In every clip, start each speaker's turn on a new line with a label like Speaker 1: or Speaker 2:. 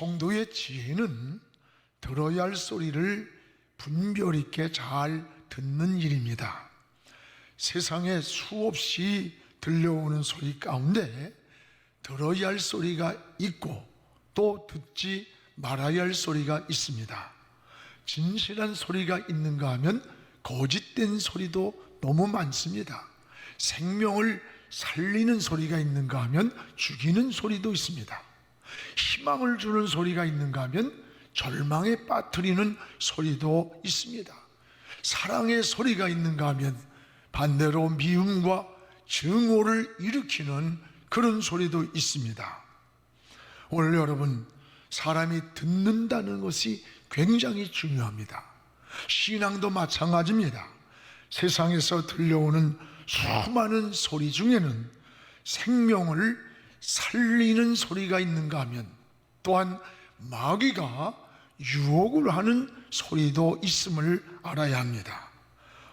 Speaker 1: 성도의 지혜는 들어야 할 소리를 분별 있게 잘 듣는 일입니다. 세상에 수없이 들려오는 소리 가운데 들어야 할 소리가 있고 또 듣지 말아야 할 소리가 있습니다. 진실한 소리가 있는가 하면 거짓된 소리도 너무 많습니다. 생명을 살리는 소리가 있는가 하면 죽이는 소리도 있습니다. 희망을 주는 소리가 있는가 하면 절망에 빠뜨리는 소리도 있습니다. 사랑의 소리가 있는가 하면 반대로 미움과 증오를 일으키는 그런 소리도 있습니다. 오늘 여러분, 사람이 듣는다는 것이 굉장히 중요합니다. 신앙도 마찬가지입니다. 세상에서 들려오는 수많은 소리 중에는 생명을 살리는 소리가 있는가 하면 또한 마귀가 유혹을 하는 소리도 있음을 알아야 합니다.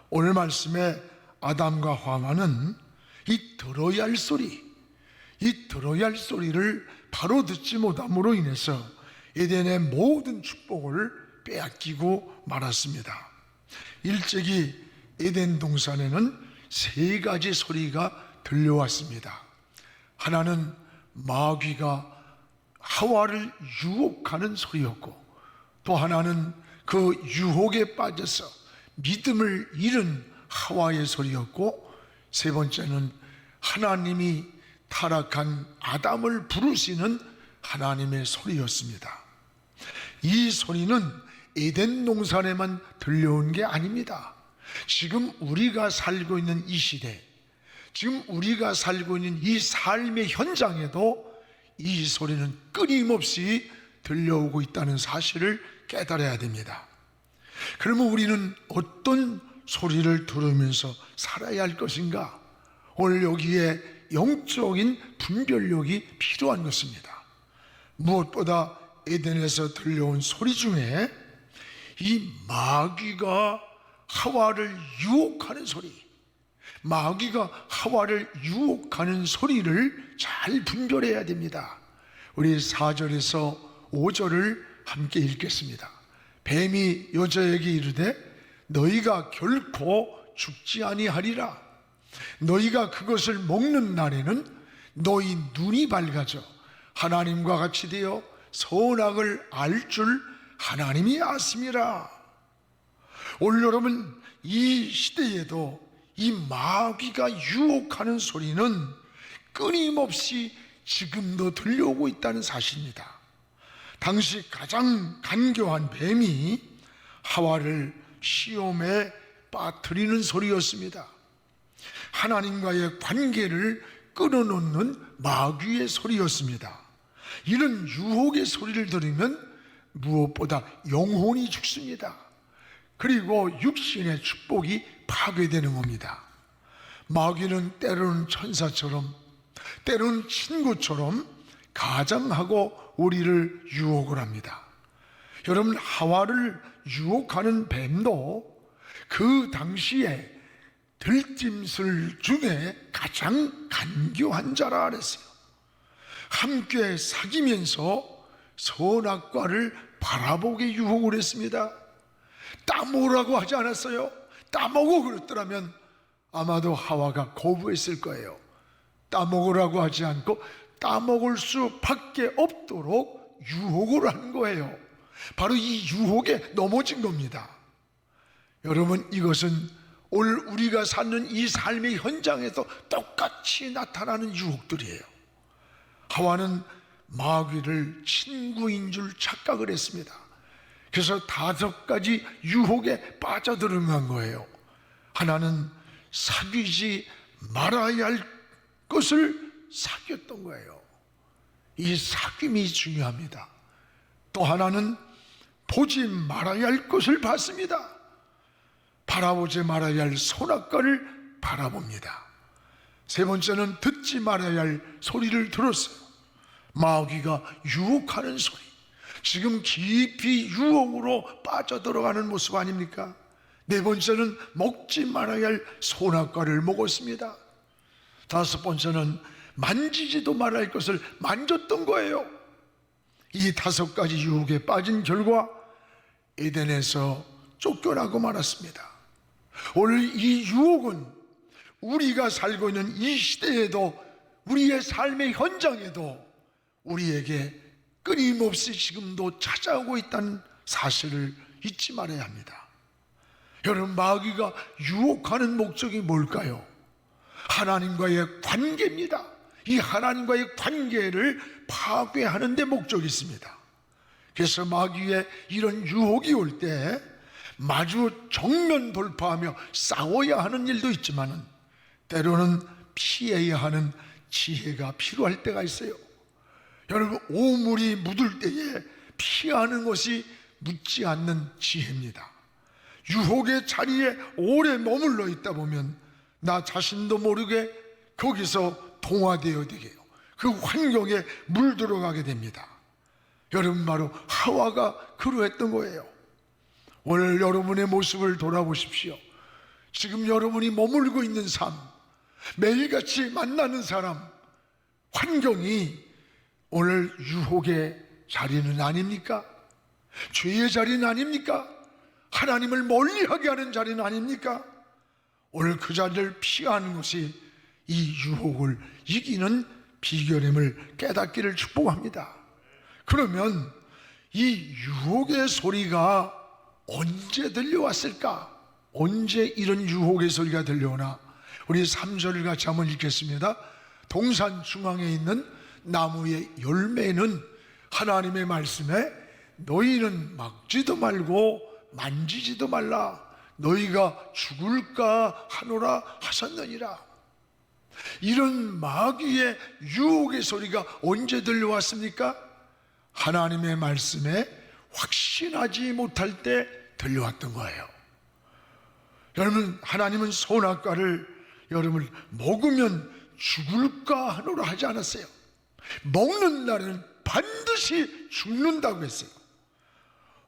Speaker 1: 오늘 말씀에 아담과 하와는 이 들어야 할 소리를 바로 듣지 못함으로 인해서 에덴의 모든 축복을 빼앗기고 말았습니다. 일찍이 에덴 동산에는 세 가지 소리가 들려왔습니다. 하나는 마귀가 하와를 유혹하는 소리였고, 또 하나는 그 유혹에 빠져서 믿음을 잃은 하와의 소리였고, 세 번째는 하나님이 타락한 아담을 부르시는 하나님의 소리였습니다. 이 소리는 에덴 동산에만 들려온 게 아닙니다. 지금 우리가 살고 있는 이 시대, 지금 우리가 살고 있는 이 삶의 현장에도 이 소리는 끊임없이 들려오고 있다는 사실을 깨달아야 됩니다. 그러면 우리는 어떤 소리를 들으면서 살아야 할 것인가? 오늘 여기에 영적인 분별력이 필요한 것입니다. 무엇보다 에덴에서 들려온 소리 중에 이 마귀가 하와를 유혹하는 소리, 마귀가 하와를 유혹하는 소리를 잘 분별해야 됩니다. 우리 4절에서 5절을 함께 읽겠습니다. 뱀이 여자에게 이르되 너희가 결코 죽지 아니하리라. 너희가 그것을 먹는 날에는 너희 눈이 밝아져 하나님과 같이 되어 선악을 알 줄 하나님이 아심이라. 오늘 여러분, 이 시대에도 이 마귀가 유혹하는 소리는 끊임없이 지금도 들려오고 있다는 사실입니다. 당시 가장 간교한 뱀이 하와를 시험에 빠뜨리는 소리였습니다. 하나님과의 관계를 끊어놓는 마귀의 소리였습니다. 이런 유혹의 소리를 들으면 무엇보다 영혼이 죽습니다. 그리고 육신의 축복이 파괴되는 겁니다. 마귀는 때로는 천사처럼, 때로는 친구처럼 가장하고 우리를 유혹을 합니다. 여러분, 하와를 유혹하는 뱀도 그 당시에 들짐승 중에 가장 간교한 자라 그랬어요. 함께 사귀면서 선악과를 바라보게 유혹을 했습니다. 따먹으라고 하지 않았어요. 따먹어 그랬더라면 아마도 하와가 거부했을 거예요. 따먹으라고 하지 않고 따먹을 수밖에 없도록 유혹을 한 거예요. 바로 이 유혹에 넘어진 겁니다. 여러분, 이것은 오늘 우리가 사는 이 삶의 현장에서 똑같이 나타나는 유혹들이에요. 하와는 마귀를 친구인 줄 착각을 했습니다. 그래서 5가지 유혹에 빠져들어간 거예요. 하나는 사귀지 말아야 할 것을 사귀었던 거예요. 이 사귐이 중요합니다. 또 하나는 보지 말아야 할 것을 봤습니다. 바라보지 말아야 할 선악과를 바라봅니다. 세 번째는 듣지 말아야 할 소리를 들었어요. 마귀가 유혹하는 소리, 지금 깊이 유혹으로 빠져들어가는 모습 아닙니까? 네 번째는 먹지 말아야 할 선악과를 먹었습니다. 5번째는 만지지도 말아야 할 것을 만졌던 거예요. 이 5가지 유혹에 빠진 결과 에덴에서 쫓겨나고 말았습니다. 오늘 이 유혹은 우리가 살고 있는 이 시대에도, 우리의 삶의 현장에도 우리에게 끊임없이 지금도 찾아오고 있다는 사실을 잊지 말아야 합니다. 여러분, 마귀가 유혹하는 목적이 뭘까요? 하나님과의 관계입니다. 이 하나님과의 관계를 파괴하는 데 목적이 있습니다. 그래서 마귀의 이런 유혹이 올 때 마주 정면 돌파하며 싸워야 하는 일도 있지만 때로는 피해야 하는 지혜가 필요할 때가 있어요. 여러분, 오물이 묻을 때에 피하는 것이 묻지 않는 지혜입니다. 유혹의 자리에 오래 머물러 있다 보면 나 자신도 모르게 거기서 동화되어 되게요. 그 환경에 물들어가게 됩니다. 여러분, 바로 하와가 그러했던 거예요. 오늘 여러분의 모습을 돌아보십시오. 지금 여러분이 머물고 있는 삶, 매일같이 만나는 사람, 환경이 오늘 유혹의 자리는 아닙니까? 죄의 자리는 아닙니까? 하나님을 멀리하게 하는 자리는 아닙니까? 오늘 그 자리를 피하는 것이 이 유혹을 이기는 비결임을 깨닫기를 축복합니다. 그러면 이 유혹의 소리가 언제 들려왔을까? 언제 이런 유혹의 소리가 들려오나? 우리 3절을 같이 한번 읽겠습니다. 동산 중앙에 있는 나무의 열매는 하나님의 말씀에 너희는 막지도 말고 만지지도 말라, 너희가 죽을까 하노라 하셨느니라. 이런 마귀의 유혹의 소리가 언제 들려왔습니까? 하나님의 말씀에 확신하지 못할 때 들려왔던 거예요. 여러분, 하나님은 선악과를 여러분 먹으면 죽을까 하노라 하지 않았어요. 먹는 날은 반드시 죽는다고 했어요.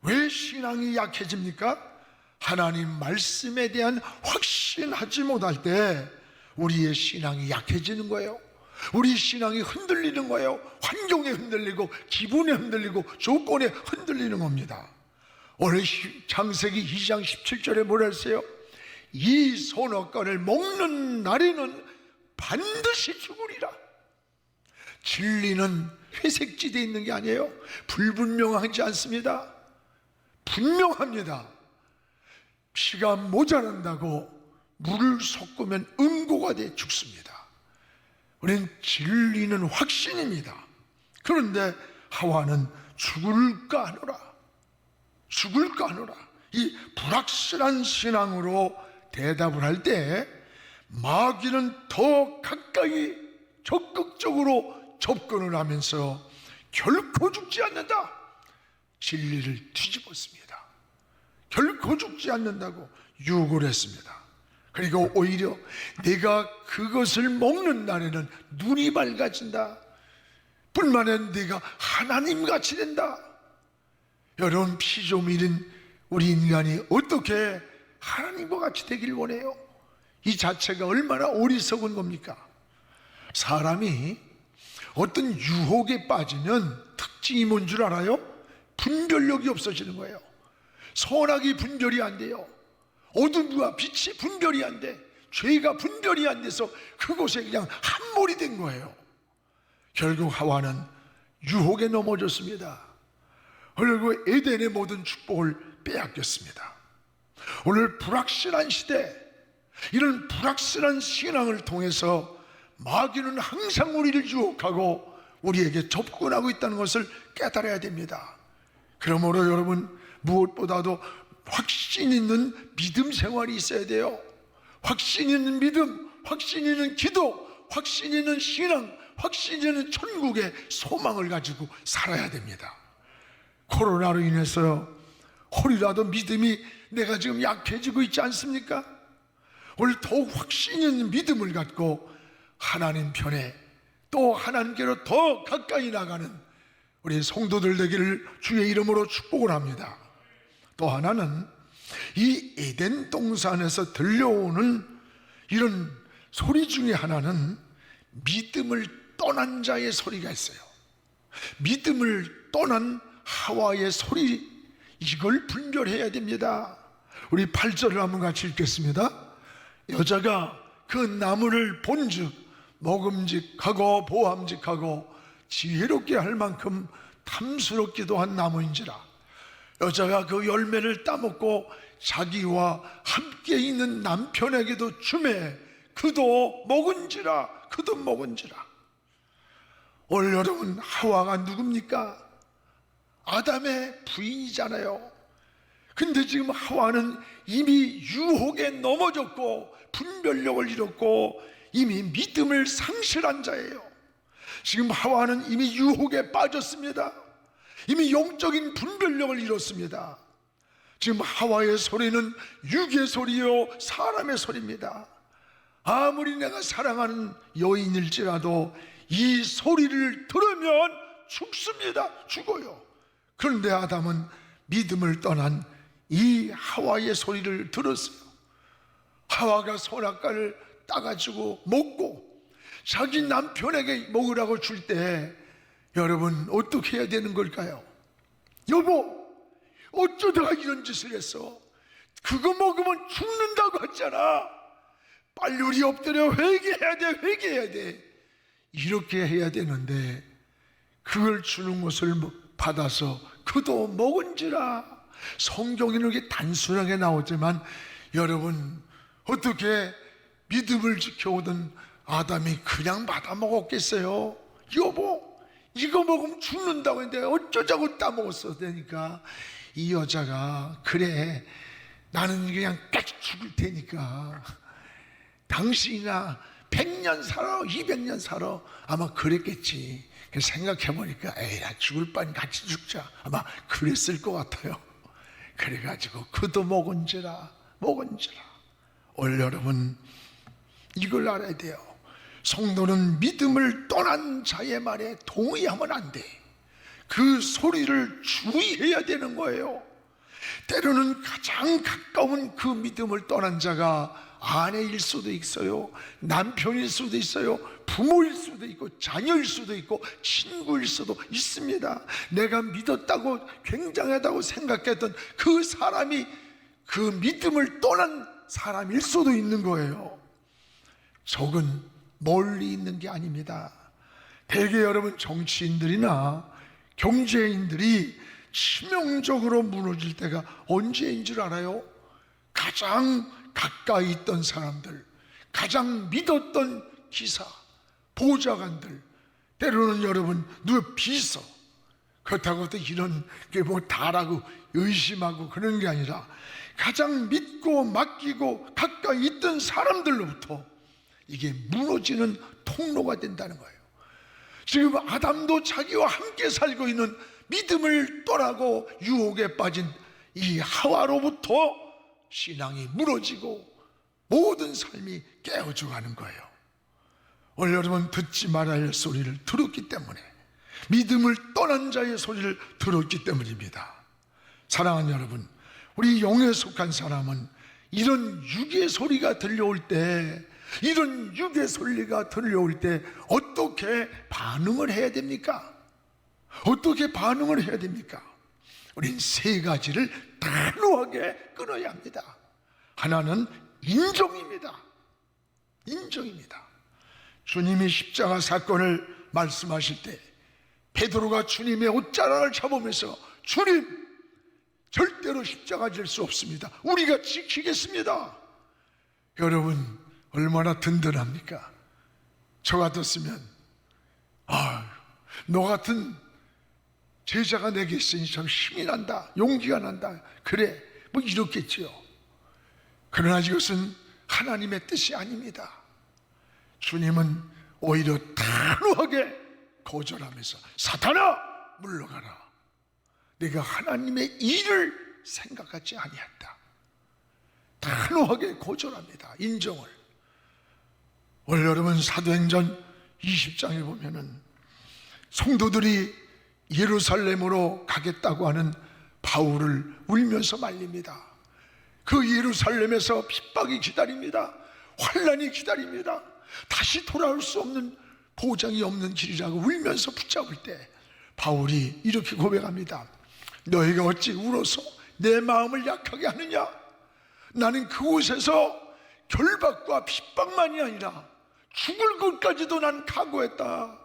Speaker 1: 왜 신앙이 약해집니까? 하나님 말씀에 대한 확신하지 못할 때 우리의 신앙이 약해지는 거예요. 우리 신앙이 흔들리는 거예요. 환경에 흔들리고 기분에 흔들리고 조건에 흔들리는 겁니다. 오늘 창세기 2장 17절에 뭐라 했어요? 이 선악과를 먹는 날에는 반드시 죽으리라. 진리는 회색지대에 있는 게 아니에요. 불분명하지 않습니다. 분명합니다. 피가 모자란다고 물을 섞으면 음고가 돼 죽습니다. 우리는 진리는 확신입니다. 그런데 하와는 죽을까 하노라, 죽을까 하노라, 이 불확실한 신앙으로 대답을 할 때 마귀는 더 가까이 적극적으로 접근을 하면서 결코 죽지 않는다, 진리를 뒤집었습니다. 결코 죽지 않는다고 유혹을 했습니다. 그리고 오히려 내가 그것을 먹는 날에는 눈이 밝아진다, 뿐만 아니라 내가 하나님같이 된다. 여러분, 피조물인 우리 인간이 어떻게 하나님과 같이 되길 원해요? 이 자체가 얼마나 어리석은 겁니까? 사람이 어떤 유혹에 빠지면 특징이 뭔 줄 알아요? 분별력이 없어지는 거예요. 선악이 분별이 안 돼요. 어둠과 빛이 분별이 안 돼. 죄가 분별이 안 돼서 그곳에 그냥 함몰이 된 거예요. 결국 하와는 유혹에 넘어졌습니다. 그리고 에덴의 모든 축복을 빼앗겼습니다. 오늘 불확실한 시대, 이런 불확실한 신앙을 통해서 마귀는 항상 우리를 유혹하고 우리에게 접근하고 있다는 것을 깨달아야 됩니다. 그러므로 여러분, 무엇보다도 확신 있는 믿음 생활이 있어야 돼요. 확신 있는 믿음, 확신 있는 기도, 확신 있는 신앙, 확신 있는 천국의 소망을 가지고 살아야 됩니다. 코로나로 인해서 혹이라도 믿음이 내가 지금 약해지고 있지 않습니까? 오늘 더욱 확신 있는 믿음을 갖고 하나님 편에, 또 하나님께로 더 가까이 나가는 우리 성도들 되기를 주의 이름으로 축복을 합니다. 또 하나는 이 에덴 동산에서 들려오는 이런 소리 중에 하나는 믿음을 떠난 자의 소리가 있어요. 믿음을 떠난 하와의 소리, 이걸 분별해야 됩니다. 우리 8절을 한번 같이 읽겠습니다. 여자가 그 나무를 본즉 먹음직하고 보암직하고 지혜롭게 할 만큼 탐스럽기도 한 나무인지라. 여자가 그 열매를 따먹고 자기와 함께 있는 남편에게도 주매 그도 먹은지라. 오늘 여러분, 하와가 누굽니까? 아담의 부인이잖아요. 근데 지금 하와는 이미 유혹에 넘어졌고 분별력을 잃었고 이미 믿음을 상실한 자예요. 지금 하와는 이미 유혹에 빠졌습니다. 이미 영적인 분별력을 잃었습니다. 지금 하와의 소리는 육의 소리요 사람의 소리입니다. 아무리 내가 사랑하는 여인일지라도 이 소리를 들으면 죽습니다. 죽어요. 그런데 아담은 믿음을 떠난 이 하와의 소리를 들었어요. 하와가 선악과를 따가지고 먹고 자기 남편에게 먹으라고 줄 때 여러분 어떻게 해야 되는 걸까요? 여보, 어쩌다가 이런 짓을 했어? 그거 먹으면 죽는다고 했잖아. 빨리 우리 엎드려 회개해야 돼. 이렇게 해야 되는데 그걸 주는 것을 받아서 그도 먹은지라. 성경에는 이렇게 단순하게 나오지만 여러분, 어떻게 믿음을 지켜오던 아담이 그냥 받아 먹었겠어요? 여보, 이거 먹으면 죽는다고 했는데 어쩌자고 따먹었어. 되니까 이 여자가 그래, 나는 그냥 까지 죽을 테니까 당신이나 100년 살아 200년 살아 아마 그랬겠지. 생각해보니까 에이, 나 죽을 바니 같이 죽자, 아마 그랬을 것 같아요. 그래가지고 그도 먹은지라. 오늘 여러분, 이걸 알아야 돼요. 성도는 믿음을 떠난 자의 말에 동의하면 안 돼. 그 소리를 주의해야 되는 거예요. 때로는 가장 가까운 그 믿음을 떠난 자가 아내일 수도 있어요, 남편일 수도 있어요, 부모일 수도 있고 자녀일 수도 있고 친구일 수도 있습니다. 내가 믿었다고 굉장하다고 생각했던 그 사람이 그 믿음을 떠난 사람일 수도 있는 거예요. 적은 멀리 있는 게 아닙니다. 대개 여러분, 정치인들이나 경제인들이 치명적으로 무너질 때가 언제인 줄 알아요? 가장 가까이 있던 사람들, 가장 믿었던 기사, 보좌관들, 때로는 여러분 누구 비서, 그렇다고 또 이런 게 뭐 다라고 의심하고 그런 게 아니라 가장 믿고 맡기고 가까이 있던 사람들로부터 이게 무너지는 통로가 된다는 거예요. 지금 아담도 자기와 함께 살고 있는 믿음을 떠나고 유혹에 빠진 이 하와로부터 신앙이 무너지고 모든 삶이 깨어져 가는 거예요. 오늘 여러분, 듣지 말아야 할 소리를 들었기 때문에, 믿음을 떠난 자의 소리를 들었기 때문입니다. 사랑하는 여러분, 우리 영에 속한 사람은 이런 육의 소리가 들려올 때, 이런 육의 소리가 들려올 때 어떻게 반응을 해야 됩니까? 어떻게 반응을 해야 됩니까? 우린 세 가지를 단호하게 끊어야 합니다. 하나는 인정입니다. 주님이 십자가 사건을 말씀하실 때 베드로가 주님의 옷자락을 잡으면서 주님, 절대로 십자가 질 수 없습니다. 우리가 지키겠습니다. 여러분, 얼마나 든든합니까? 저 같았으면 너 같은 제자가 내게 있으니 참 힘이 난다, 용기가 난다, 그래, 뭐 이렇겠지요. 그러나 이것은 하나님의 뜻이 아닙니다. 주님은 오히려 단호하게 거절하면서 사탄아 물러가라, 내가 하나님의 일을 생각하지 아니한다. 단호하게 거절합니다. 인정을. 오늘 여러분, 사도행전 20장에 보면은 성도들이 예루살렘으로 가겠다고 하는 바울을 울면서 말립니다. 그 예루살렘에서 핍박이 기다립니다. 환난이 기다립니다. 다시 돌아올 수 없는, 보장이 없는 길이라고 울면서 붙잡을 때 바울이 이렇게 고백합니다. 너희가 어찌 울어서 내 마음을 약하게 하느냐? 나는 그곳에서 결박과 핍박만이 아니라 죽을 것까지도 난 각오했다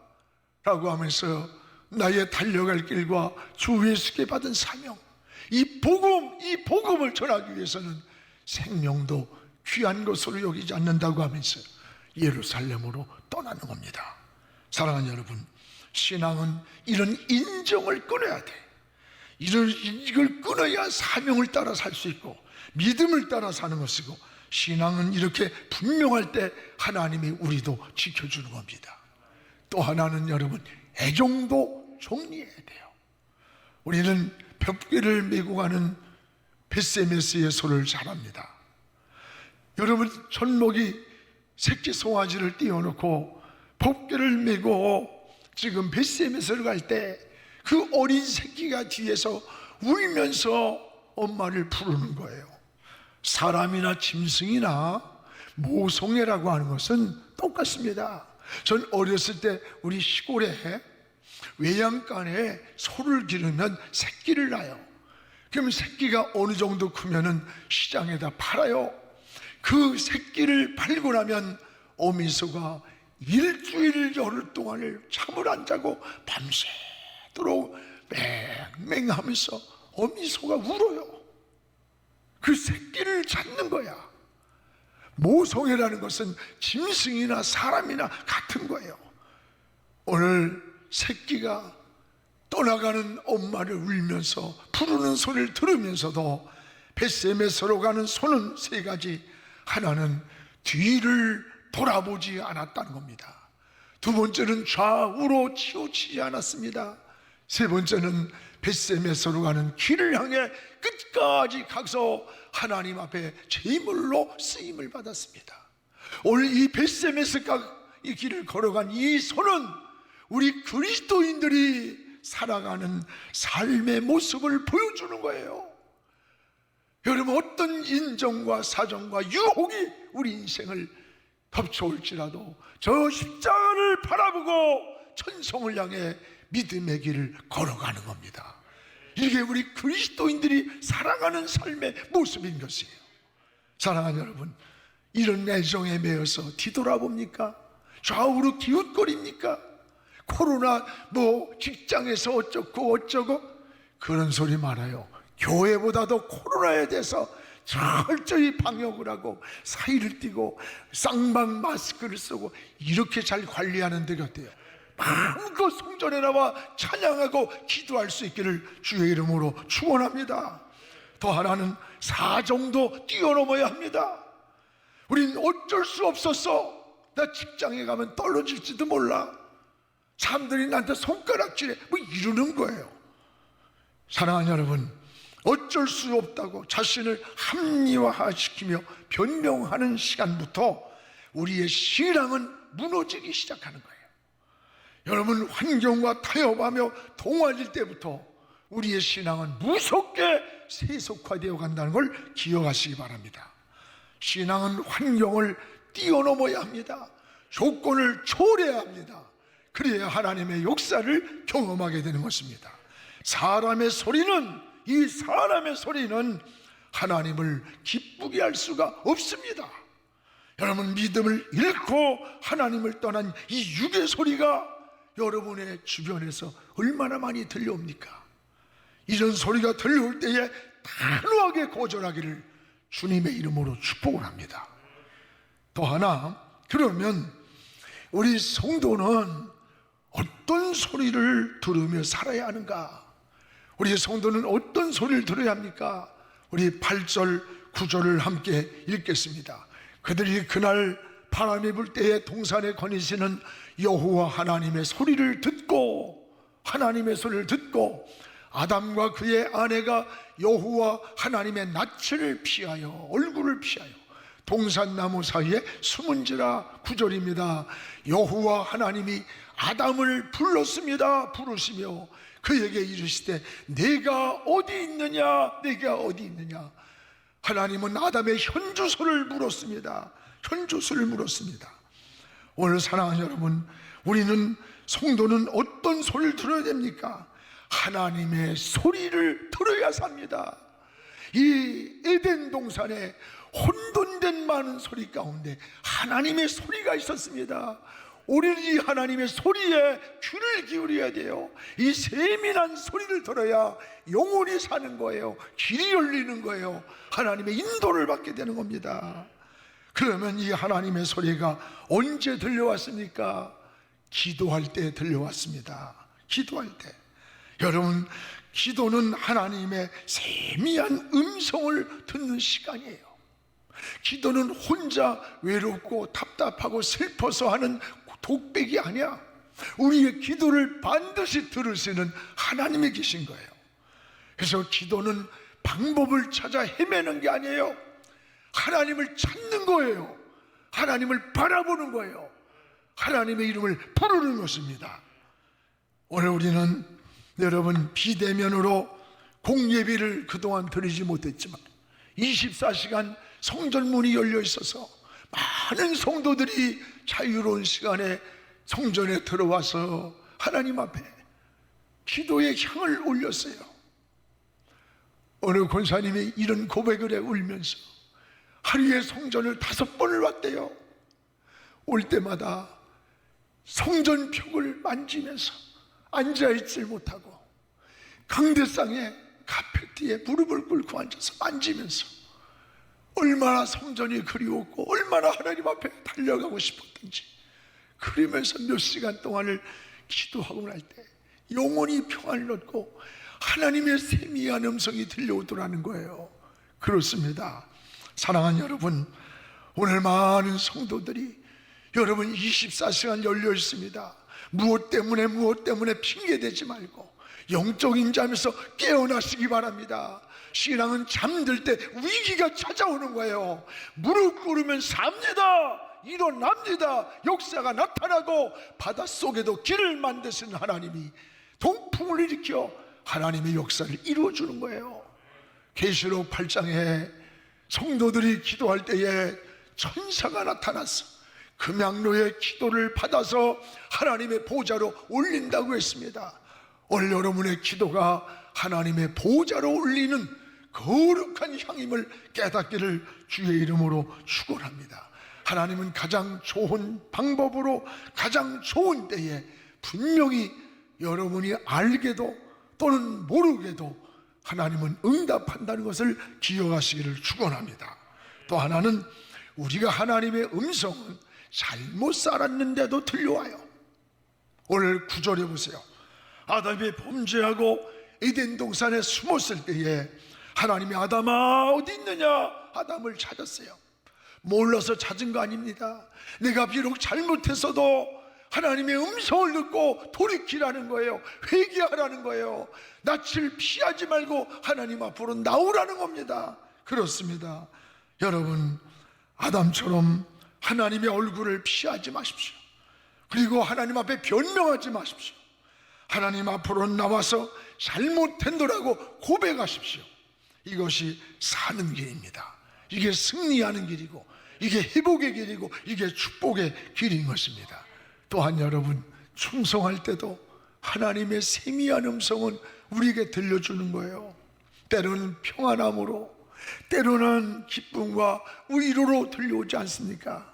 Speaker 1: 라고 하면서 나의 달려갈 길과 주 예수께 받은 사명, 이 복음을 전하기 위해서는 생명도 귀한 것으로 여기지 않는다고 하면서 예루살렘으로 떠나는 겁니다. 사랑하는 여러분, 신앙은 이런 인정을 끊어야 돼. 이걸 끊어야 사명을 따라 살 수 있고 믿음을 따라 사는 것이고, 신앙은 이렇게 분명할 때 하나님이 우리도 지켜주는 겁니다. 또 하나는 여러분, 애정도 정리해야 돼요. 우리는 벽계를 메고 가는 벳세메스의 소를 잘 압니다. 여러분, 젖먹이 새끼 송아지를 띄워놓고 벽계를 메고 지금 벳세메스를 갈 때 그 어린 새끼가 뒤에서 울면서 엄마를 부르는 거예요. 사람이나 짐승이나 모성애라고 하는 것은 똑같습니다. 전 어렸을 때 우리 시골에 외양간에 소를 기르면 새끼를 낳아요. 그러면 새끼가 어느 정도 크면은 시장에다 팔아요. 그 새끼를 팔고 나면 어미소가 일주일 열흘 동안을 잠을 안 자고 밤새도록 맹맹하면서 어미소가 울어요. 그 새끼를 찾는 거야. 모성애라는 것은 짐승이나 사람이나 같은 거예요. 오늘 새끼가 떠나가는 엄마를 울면서 부르는 소리를 들으면서도 벳세메스로 가는 소는 세 가지. 하나는 뒤를 돌아보지 않았다는 겁니다. 두 번째는 좌우로 치우치지 않았습니다. 세 번째는 벳세메스로 가는 길을 향해 끝까지 가서 하나님 앞에 제물로 쓰임을 받았습니다. 오늘 이 벳세메스가 이 길을 걸어간 이 소는 우리 그리스도인들이 살아가는 삶의 모습을 보여주는 거예요. 여러분, 어떤 인정과 사정과 유혹이 우리 인생을 덮쳐올지라도 저 십자가를 바라보고 천성을 향해 믿음의 길을 걸어가는 겁니다. 이게 우리 그리스도인들이 살아가는 삶의 모습인 것이에요. 사랑하는 여러분, 이런 애정에 매여서 뒤돌아봅니까? 좌우로 기웃거립니까? 코로나 직장에서 어쩌고 그런 소리 말아요. 교회보다도 코로나에 대해서 철저히 방역을 하고 사이를 띠고 쌍방 마스크를 쓰고 이렇게 잘 관리하는 데가 어때요? 마음껏 성전에 나와 찬양하고 기도할 수 있기를 주의 이름으로 축원합니다. 또 하나는 사정도 뛰어넘어야 합니다. 우린 어쩔 수 없었어. 나 직장에 가면 떨어질지도 몰라. 사람들이 나한테 손가락질해 이러는 거예요. 사랑하는 여러분, 어쩔 수 없다고 자신을 합리화시키며 변명하는 시간부터 우리의 신앙은 무너지기 시작하는 거예요. 여러분, 환경과 타협하며 동화질 때부터 우리의 신앙은 무섭게 세속화되어 간다는 걸 기억하시기 바랍니다. 신앙은 환경을 뛰어넘어야 합니다. 조건을 초월해야 합니다. 그래야 하나님의 역사를 경험하게 되는 것입니다. 이 사람의 소리는 하나님을 기쁘게 할 수가 없습니다. 여러분, 믿음을 잃고 하나님을 떠난 이 육의 소리가 여러분의 주변에서 얼마나 많이 들려옵니까? 이런 소리가 들려올 때에 단호하게 거절하기를 주님의 이름으로 축복을 합니다. 또 하나, 그러면 우리 성도는 어떤 소리를 들으며 살아야 하는가? 우리 성도는 어떤 소리를 들어야 합니까? 우리 8절, 9절을 함께 읽겠습니다. 그들이 그날 바람이 불 때에 동산에 거니시는 여호와 하나님의 소리를 듣고 아담과 그의 아내가 여호와 하나님의 낯을 피하여 얼굴을 피하여 동산나무 사이에 숨은지라. 9절입니다. 여호와 하나님이 아담을 불렀습니다. 부르시며 그에게 이르시되 내가 어디 있느냐. 하나님은 아담의 현주소를 물었습니다. 오늘 사랑하는 여러분, 우리는 성도는 어떤 소리를 들어야 됩니까? 하나님의 소리를 들어야 삽니다. 이 에덴 동산에 혼돈된 많은 소리 가운데 하나님의 소리가 있었습니다. 우리는 이 하나님의 소리에 귀를 기울여야 돼요. 이 세밀한 소리를 들어야 영혼이 사는 거예요. 길이 열리는 거예요. 하나님의 인도를 받게 되는 겁니다. 그러면 이 하나님의 소리가 언제 들려왔습니까? 기도할 때 들려왔습니다. 기도할 때. 여러분, 기도는 하나님의 세미한 음성을 듣는 시간이에요. 기도는 혼자 외롭고 답답하고 슬퍼서 하는 독백이 아니야. 우리의 기도를 반드시 들으시는 하나님이 계신 거예요. 그래서 기도는 방법을 찾아 헤매는 게 아니에요. 하나님을 찾는 거예요. 하나님을 바라보는 거예요. 하나님의 이름을 부르는 것입니다. 오늘 우리는 여러분 비대면으로 공예비를 그동안 드리지 못했지만 24시간 성전문이 열려 있어서 많은 성도들이 자유로운 시간에 성전에 들어와서 하나님 앞에 기도의 향을 올렸어요. 어느 권사님이 이런 고백을 해 울면서 하루에 성전을 5번을 왔대요. 올 때마다 성전벽을 만지면서 앉아있질 못하고 강대상에 카페트에 무릎을 꿇고 앉아서 만지면서 얼마나 성전이 그리웠고 얼마나 하나님 앞에 달려가고 싶었던지 그러면서 몇 시간 동안을 기도하고 날 때 영혼이 평안을 얻고 하나님의 세미한 음성이 들려오더라는 거예요. 그렇습니다. 사랑하는 여러분, 오늘 많은 성도들이 여러분 24시간 열려 있습니다. 무엇 때문에 핑계대지 말고 영적인 잠에서 깨어나시기 바랍니다. 신앙은 잠들 때 위기가 찾아오는 거예요. 무릎 꿇으면 삽니다. 일어납니다. 역사가 나타나고 바닷속에도 길을 만드시는 하나님이 동풍을 일으켜 하나님의 역사를 이루어주는 거예요. 계시록 8장에 성도들이 기도할 때에 천사가 나타났어. 금양로의 기도를 받아서 하나님의 보좌로 올린다고 했습니다. 오늘 여러분의 기도가 하나님의 보좌로 올리는 거룩한 향임을 깨닫기를 주의 이름으로 축원합니다. 하나님은 가장 좋은 방법으로 가장 좋은 때에 분명히 여러분이 알게도 또는 모르게도 하나님은 응답한다는 것을 기억하시기를 축원합니다. 또 하나는 우리가 하나님의 음성은 잘못 살았는데도 들려와요. 오늘 9절에 보세요. 아담이 범죄하고 에덴 동산에 숨었을 때에 하나님이 아담아 어디 있느냐 아담을 찾았어요. 몰라서 찾은 거 아닙니다. 내가 비록 잘못했어도 하나님의 음성을 듣고 돌이키라는 거예요. 회개하라는 거예요. 낯을 피하지 말고 하나님 앞으로 나오라는 겁니다. 그렇습니다. 여러분, 아담처럼 하나님의 얼굴을 피하지 마십시오. 그리고 하나님 앞에 변명하지 마십시오. 하나님 앞으로 나와서 잘못된다라고 고백하십시오. 이것이 사는 길입니다. 이게 승리하는 길이고 이게 회복의 길이고 이게 축복의 길인 것입니다. 또한 여러분, 충성할 때도 하나님의 세미한 음성은 우리에게 들려주는 거예요. 때로는 평안함으로, 때로는 기쁨과 위로로 들려오지 않습니까?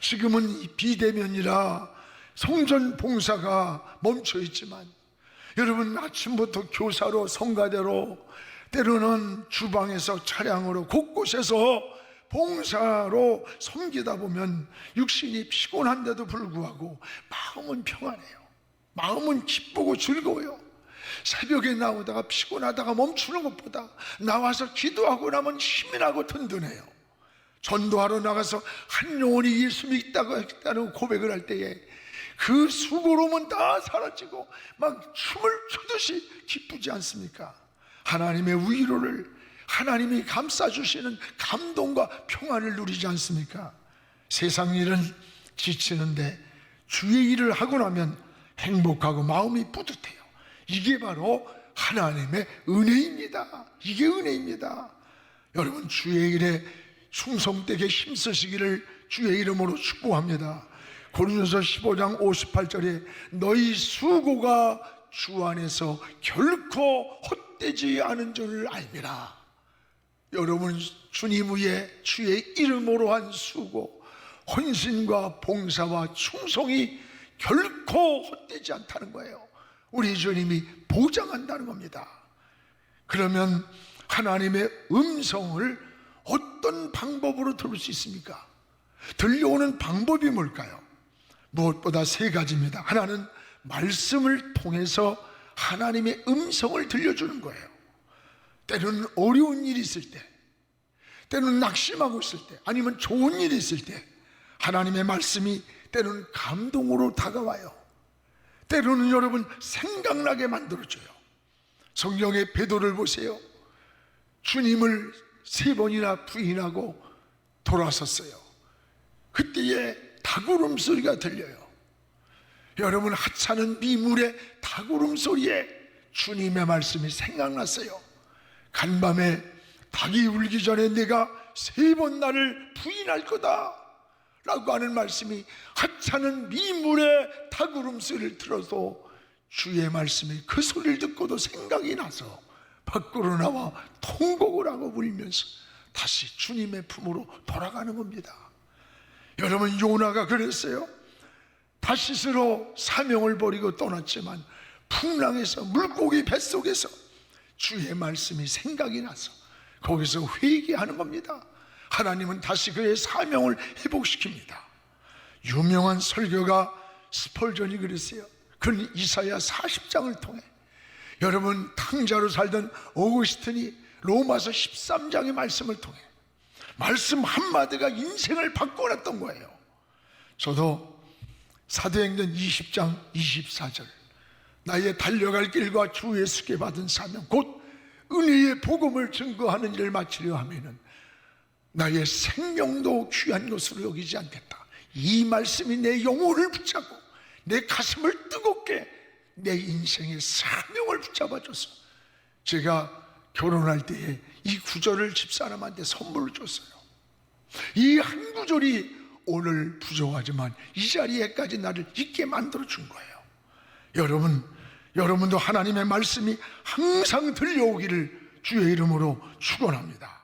Speaker 1: 지금은 비대면이라 성전 봉사가 멈춰 있지만 여러분 아침부터 교사로 성가대로 때로는 주방에서 차량으로 곳곳에서 봉사로 섬기다 보면 육신이 피곤한데도 불구하고 마음은 평안해요. 마음은 기쁘고 즐거워요. 새벽에 나오다가 피곤하다가 멈추는 것보다 나와서 기도하고 나면 힘이 나고 든든해요. 전도하러 나가서 한 영혼이 예수 믿다는 고백을 할 때에 그 수고로움은 다 사라지고 막 춤을 추듯이 기쁘지 않습니까? 하나님의 위로를, 하나님이 감싸주시는 감동과 평안을 누리지 않습니까? 세상 일은 지치는데 주의 일을 하고 나면 행복하고 마음이 뿌듯해요. 이게 바로 하나님의 은혜입니다. 이게 은혜입니다. 여러분, 주의 일에 충성되게 힘쓰시기를 주의 이름으로 축복합니다. 고린도서 15장 58절에 너희 수고가 주 안에서 결코 헛되지 않은 줄 알미라. 여러분, 주님 위에 주의 이름으로 한 수고, 헌신과 봉사와 충성이 결코 헛되지 않다는 거예요. 우리 주님이 보장한다는 겁니다. 그러면 하나님의 음성을 어떤 방법으로 들을 수 있습니까? 들려오는 방법이 뭘까요? 무엇보다 세 가지입니다. 하나는 말씀을 통해서 하나님의 음성을 들려주는 거예요. 때로는 어려운 일이 있을 때, 때로는 낙심하고 있을 때, 아니면 좋은 일이 있을 때 하나님의 말씀이 때로는 감동으로 다가와요. 때로는 여러분 생각나게 만들어줘요. 성경의 베드로를 보세요. 주님을 3번이나 부인하고 돌아섰어요. 그때에 닭울음 소리가 들려요. 여러분, 하찮은 미물의 닭울음 소리에 주님의 말씀이 생각났어요. 간밤에 닭이 울기 전에 내가 3번 나를 부인할 거다 라고 하는 말씀이 하찮은 미물의 닭울음 소리를 들어도 주의 말씀이 그 소리를 듣고도 생각이 나서 밖으로 나와 통곡을 하고 울면서 다시 주님의 품으로 돌아가는 겁니다. 여러분, 요나가 그랬어요. 다시스로 사명을 버리고 떠났지만 풍랑에서 물고기 뱃속에서 주의 말씀이 생각이 나서 거기서 회개하는 겁니다. 하나님은 다시 그의 사명을 회복시킵니다. 유명한 설교가 스펄전이 그랬어요. 그는 이사야 40장을 통해, 여러분 탕자로 살던 어거스틴이 로마서 13장의 말씀을 통해 말씀 한마디가 인생을 바꿔놨던 거예요. 저도 사도행전 20장 24절, 나의 달려갈 길과 주 예수께 받은 사명 곧 은혜의 복음을 증거하는 일을 마치려 하면은 나의 생명도 귀한 것으로 여기지 않겠다. 이 말씀이 내 영혼을 붙잡고 내 가슴을 뜨겁게 내 인생의 사명을 붙잡아줘서 제가 결혼할 때에 이 구절을 집사람한테 선물로 줬어요. 이 한 구절이 오늘 부족하지만 이 자리에까지 나를 있게 만들어준 거예요. 여러분도 하나님의 말씀이 항상 들려오기를 주의 이름으로 축원합니다.